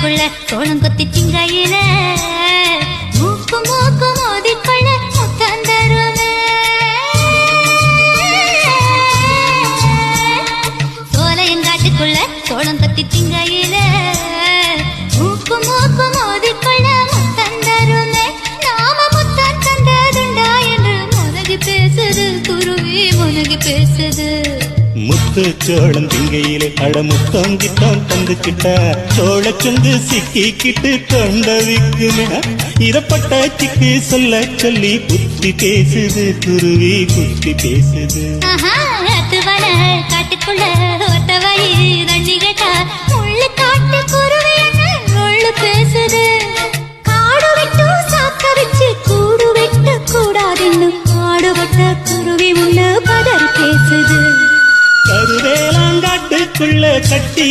காட்டுக்குள்ள சோளம் கொத்தி திங்கையில மூக்கு மூக்கு மோதிக்கொள்ள முத்தம் தருமே. சோலையங்காட்டுக்குள்ள சோளம் கொத்தி திங்கையில மூக்கு மூக்கு மோதிக்கொள்ள முத்தம் தருமே. நாம முத்தம் தந்ததுண்டா என்று முனகி பேசுது குருவி முனகி பேசுது. முத்து சோளம் திங்கையிலே அட முத்தம் கிட்டம் தந்துக்கிட்ட சோளச்சுந்து சிக்கிக்கிட்டு கொண்டவிக்குமே. இதப்பட்ட சிக்கு சொல்ல சொல்லி புத்தி பேசுது குருவி புத்தி பேசுது. காட்டுக்குள்ள ஒத்த வழி தண்ணி கேட்டா முள்ளு காட்டு குருவி முள்ளு பேசுது. காடு விட்டு சாக்க வச்சு கூடு வெட்ட கூடாதுன்னு காடுபட்ட குருவி முள்ளு பதறி பேசுது. கருவேலாங்காட்டுக்குள்ள கட்டி